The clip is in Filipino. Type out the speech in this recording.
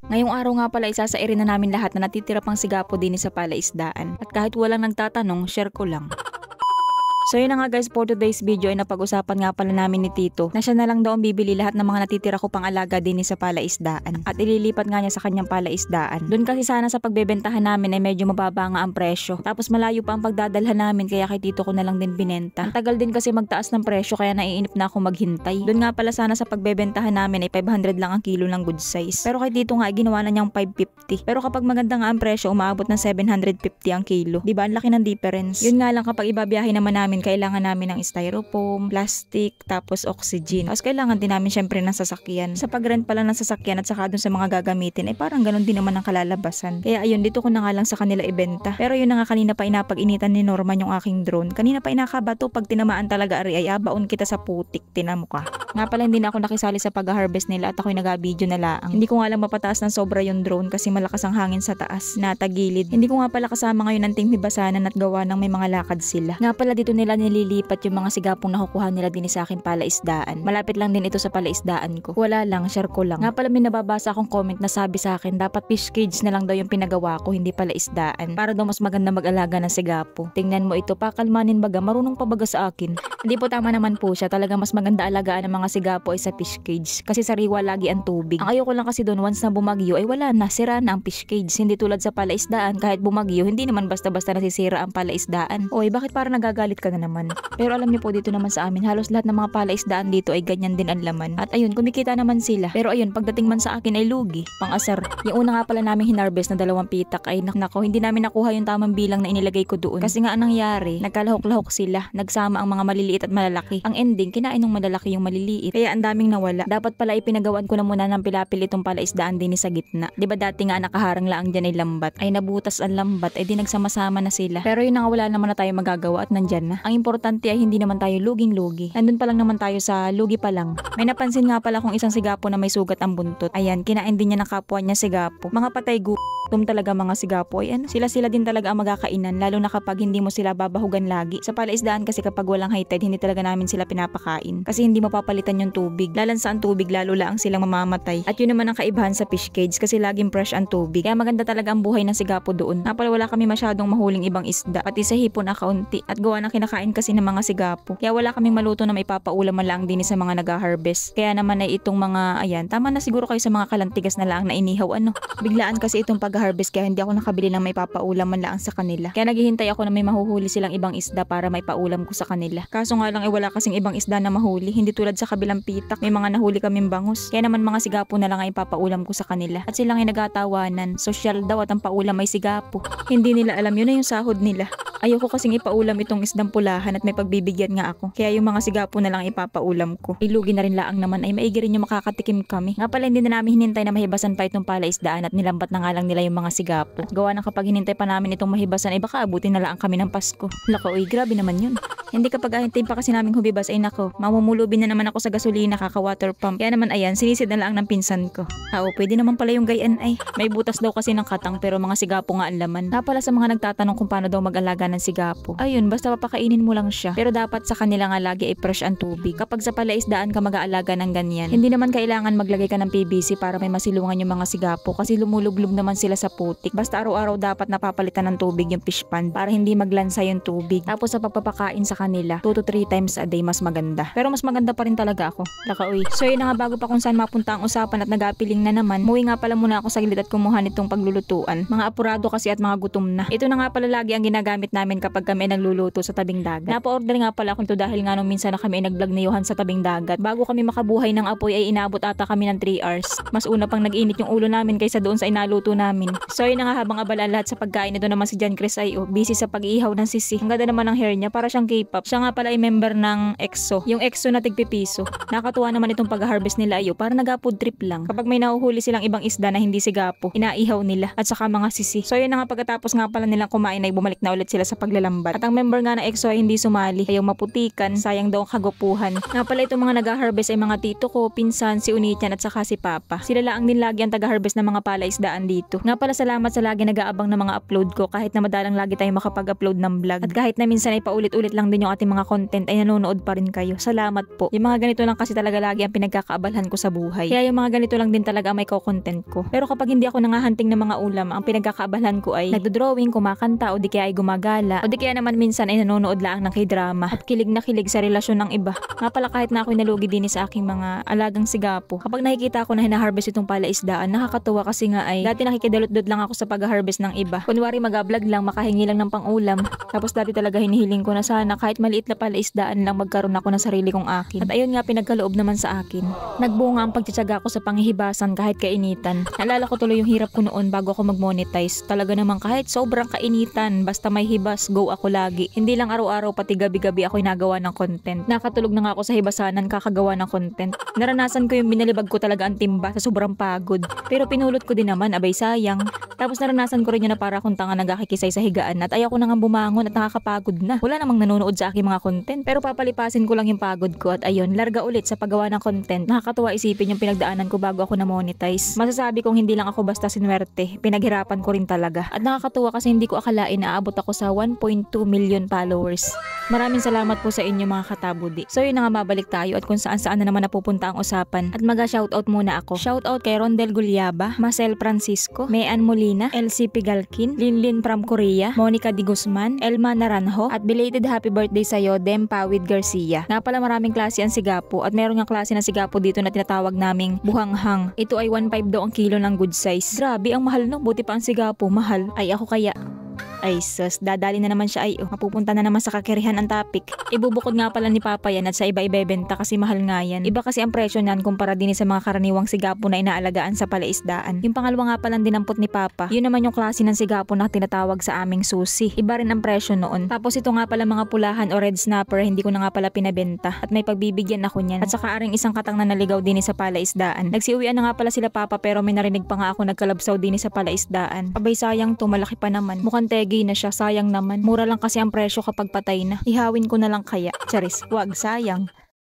Ngayong araw nga pala isasairin na namin lahat na natitira pang sigapo din sa palaisdaan. At kahit walang nagtatanong, share ko lang. So yun na nga guys, for today's video ay napag-usapan nga pala namin ni Tito na siya na lang daw ang bibili lahat ng mga natitira ko pang alaga din sa palaisdaan at ililipat nga niya sa kanyang palaisdaan. Doon kasi sana sa pagbebentahan namin ay medyo mababa nga ang presyo. Tapos malayo pa ang pagdadalhan namin kaya kay Tito ko na lang din binenta. Ang tagal din kasi magtaas ng presyo kaya naiinip na ako maghintay. Doon nga pala sana sa pagbebentahan namin ay 500 lang ang kilo ng good size. Pero kay Tito nga ay ginawa na niyang 550. Pero kapag maganda nga ang presyo umaabot ng 750 ang kilo. Diba ang laki ng difference? Yun nga lang kapag ibabiyahe naman namin kailangan namin ng styrofoam, plastic, tapos oxygen. Tapos kailangan din namin syempre ng sasakyan. Sa pag-rent pala ng sasakyan at saka dun sa mga gagamitin ay parang ganun din naman ang kalalabasan. Kaya ayun, dito ko na nga lang sa kanila ibenta. Pero yun na nga kanina pa inapag-initan ni Norman yung aking drone. Kanina pa inakabato pag tinamaan talaga ari ay abaon kita sa putik, tinamo ka. Nga pala hindi na ako nakisali sa pag-harvest nila at ako'y nag-video na laang. Hindi ko nga lang mapataas ng sobra yung drone kasi malakas ang hangin sa taas na tagilid. Hindi ko nga pala kasama ngayon ang team hibasanan at gawa ng may mga lakad sila. Nga pala dito nila nililipat yung mga sigapong nakukuha nila din sa akin palaisdaan. Malapit lang din ito sa palaisdaan ko. Wala lang, share ko lang. Nga pala may nababasa akong comment na sabi sa akin dapat fish cage na lang daw yung pinagawa ko, hindi palaisdaan. Para daw mas maganda mag-alaga ng sigapo. Tingnan mo ito, pakalmanin baga, marunong pa baga sa akin. Hindi po tama naman po siya, talaga mas maganda alagaan ng mga sigapo ay sa fish cage. Kasi sariwa lagi ang tubig. Ang ayoko lang kasi doon once na bumagyo ay wala na, sira na ang fish cage. Hindi tulad sa palaisdaan, kahit bumagyo, hindi naman basta-basta nasisira ang palaisdaan. Oy, bakit parang nagagalit ka na naman? Pero alam niyo po dito naman sa amin, halos lahat ng mga palaisdaan dito ay ganyan din ang laman. At ayun, kumikita naman sila. Pero ayun, pagdating man sa akin ay lugi, pang-asar. Yung una nga pala namin hinarvest na 2 pitak ay nako, hindi namin nakuha yung tamang bilang na inilagay ko doon. Kasi nga anong nangyari, nagkalahok-lahok sila, nagsama ang mga maliliit at malalaki. Ang ending, kinain ng malalaki yung maliliit. Kaya ang daming nawala. Dapat pala ipinagawan ko na muna ng pilapil itong palaisdaan din sa gitna. 'Di ba dati nga nakaharang lang diyan ay lambat. Ay nabutas ang lambat, ay di nagsama-sama na sila. Pero yun nga wala naman na tayo magagawa at nandyan na. Ang importante ay hindi naman tayo luging-lugi. Nandun pa lang naman tayo sa lugi pa lang. May napansin nga pala kung isang sigapo na may sugat ang buntot. Ayan, kinain din niya ng kapwa niya sigapo. Mga patay talaga mga sigapo ay ano, sila din talaga ang magkakainan lalo na kapag hindi mo sila babahugan lagi. Sa palaisdaan kasi kapag walang high tide hindi talaga namin sila pinapakain kasi hindi mapapalitan yung tubig. Lalansa ang tubig lalo lang silang mamamatay. At yun naman ang kaibahan sa fish cage kasi laging fresh ang tubig. Kaya maganda talaga ang buhay ng sigapo doon. Napala wala kami masyadong mahuling ibang isda pati sa hipon na kaunti at gawa ng kinakain kasi ng mga sigapo. Kaya wala kaming maluto na may papaulam man lang din sa mga nag-harvest. Kaya naman ay itong mga ayan, tama na siguro kayo sa mga kalantigas na lang na inihaw ano. Biglaan kasi itong pag-harvest kaya hindi ako nakabili ng may papaulam man lang sa kanila. Kaya naghihintay ako na may mahuhuli silang ibang isda para may paulam ko sa kanila. Kaso nga lang wala kasing ibang isda na mahuli, hindi tulad sa kabilang pitak. May mga nahuli kaming bangus. Kaya naman mga sigapo na lang ay papaulam ko sa kanila. At silang ay nagatawanan. Social daw at ang paulam ay sigapo. Hindi nila alam yun na yung sahod nila. Ayoko kasing ipaulam itong isdang pulahan at may pagbibigyan nga ako. Kaya yung mga sigapo na lang ipapaulam ko. Ilugi na rin laang naman ay maigi rin yung makakatikim kami. Nga pala hindi na namin hinintay na mahibasan pa itong palaisdaan at nilambat na nga lang nila yung mga sigapo. Gawa na kapag hinintay pa namin itong mahibasan ay baka abutin na lang kami ng Pasko. Lako, uy, grabe naman yun. Hindi kapag hintayin pa kasi namin humibas ay nako, mamumulubin na naman ako sa gasolina kaka-water pump. Kaya naman ayan, sinisid na lang ng pinsan ko. Pwede naman pala yung gayan ay. May butas daw kasi ng katang pero mga sigapo nga ang laman. Pala sa mga nagtatanong kung paano daw mag-alaga ng sigapo. Ayun, basta papakainin mo lang siya. Pero dapat sa kanila nga lagi ay fresh ang tubig. Kapag sa palaisdaan ka mag-aalaga ng ganyan, hindi naman kailangan maglagay ka ng PVC para may masilungan yung mga sigapo kasi lumulublog naman sila sa putik. Basta araw-araw dapat napapalitan ng tubig yung fish pond para hindi maglansa yung tubig. Tapos sa pagpapakain sa kanila, 2 to 3 times a day mas maganda. Pero mas maganda pa rin talaga ako. Lakauy. So yun na nga, bago pa kung saan mapunta ang usapan at nag-apiling na naman, muwi nga pala muna ako sa gilid at kumuha nitong paglulutuan. Mga apurado kasi at mga gutom na. Ito na nga pala lagi ang ginagamit namin kapag kami ay nagluluto sa tabing dagat. Napa-order nga pala ako ito dahil nga nung minsan na kami ay nag-vlog ni Johan sa tabing dagat. Bago kami makabuhay ng apoy ay inabot ata kami ng 3 hours. Mas una pang nag-init yung ulo namin kaysa doon sa inaluto namin. So yun na nga, habang abala lahat sa pagkain, ito naman si John Chris ay busy sa pag-iihaw ng sisi. Ang ganda naman ng hair niya, para siyang K-pop. Siya nga pala ay member ng EXO. Yung EXO na tigpipiso. Nakatuwa naman itong pag-harvest nila para nag-food trip lang. Kapag may nahuhuli silang ibang isda na hindi sigapo, inaihaw nila at saka mga sisi. So yun na nga, pagkatapos nga pala nilang kumain ay bumalik na ulit sila sa paglalambat. At ang member nga ng EXO ay hindi sumali, ayaw maputikan, sayang daw ang kagupuhan. Nga pala itong mga nag-harvest ay mga tito ko, pinsan, si Unitian at saka si Papa. Sila lang din lagi ang taga-harvest ng mga palaisdaan dito. Nga pala salamat sa lagi nag-aabang ng mga upload ko kahit na madalang lagi tayo makapag-upload ng vlog. At kahit na minsan ay paulit-ulit lang din yung ating mga content ay nanonood pa rin kayo. Salamat po. Yung mga ganito lang kasi talaga lagi ang pinagkakaabalhan ko sa buhay. Kaya yung mga ganito lang din talaga ang may content ko. Pero kapag hindi ako nangahunting ng mga ulam, ang pinagkakaabalhan ko ay nagdo-drawing, kumakanta o di kaya ay gumagala o di kaya naman minsan ay nanonood lang ng K-drama at kilig na kilig sa relasyon ng iba. Nga pala kahit na ako'y nalugi din sa aking mga alagang sigapo. Kapag nakikita ko na hinaharvest itong palaisdaan, nakakatuwa kasi nga ay dati nakikidalot-dot lang ako sa pag-harvest ng iba. Kunwari mag-vlog lang, makahingi lang ng pang-ulam. Tapos dati talaga hinihiling ko na sana kahit maliit na palaisdaan lang magkaroon ako ng sarili kong akin. At ayun nga pinagkaloob naman sa akin. Nagbunga ang pagtsatsaga ko sa panghihibasan kahit kainitan. Naalala ko tuloy yung hirap ko noon bago ako mag-monetize. Talaga naman kahit sobrang kainitan, basta may hibas, go ako lagi. Hindi lang araw-araw pati gabi-gabi ako nagawa ng content. Nakatulog na nga ako sa hibasanan kakagawa ng content. Naranasan ko yung binalibag ko talaga ang timba sa sobrang pagod. Pero pinulot ko din naman, abay sayang. Tapos naranasan ko rin yun na para akong tanga nagkakikisay sa higaan at ayaw ko na nga bumangon at nakakapagod na. Wala namang nanonood sa aking mga content. Pero papalipasin ko lang yung pagod ko at ayun, larga ulit sa paggawa ng content. Nakakatuwa isipin yung pinagdaanan ko bago ako na-monetize. Masasabi kong hindi lang ako basta sinwerte. Pinaghirapan ko rin talaga. At nakakatuwa kasi hindi ko akalain na aabot ako sa 1.2 million followers. Maraming salamat po sa inyo mga katabudi. So yun na nga mabalik tayo at kung saan-saan na naman napupunta ang usapan. At maga-shoutout muna ako. Shoutout kay Rondel Gulyaba, Marcel Francisco, Mean Molina, LC Pigalkin, Linlin from Korea, Monica Di Guzman, Elma Naranjo, at belated happy birthday sa'yo, Dem Pawid Garcia. Nga pala maraming klase ang sigapo at meron nga klase ng sigapo dito na tinatawag naming buhanghang. Ito ay 1.5 daw ang kilo ng good size. Grabe, ang mahal no, buti pa ang sigapo, mahal. Ay ako kaya. Ay sus, dadali na naman siya ay mapupunta na naman sa kakirihan ang topic. Ibubukod nga pala ni Papa yan at sa iba ibebenta kasi mahal nga yan. Iba kasi ang presyo niyan kumpara din sa mga karaniwang sigapo na inaalagaan sa palaisdaan. Yung pangalawa nga pala dinampot ni Papa, yun naman yung klase ng sigapo na tinatawag sa aming susi. Iba rin ang presyo noon. Tapos ito nga pala mga pulahan o red snapper, hindi ko na nga pala pinabenta at may pagbibigyan ako niyan. At saka aring isang katang na naligaw din sa palaisdaan. Nagsiuwian na nga pala sila Papa pero may narinig pa nga ako nagkalabsaw din sa palaisdaan. Abay sayang to, malaki pa naman. Mukhang tegi na siya, sayang naman. Mura lang kasi ang presyo kapag patay na. Ihawin ko na lang kaya. Charis, wag, sayang.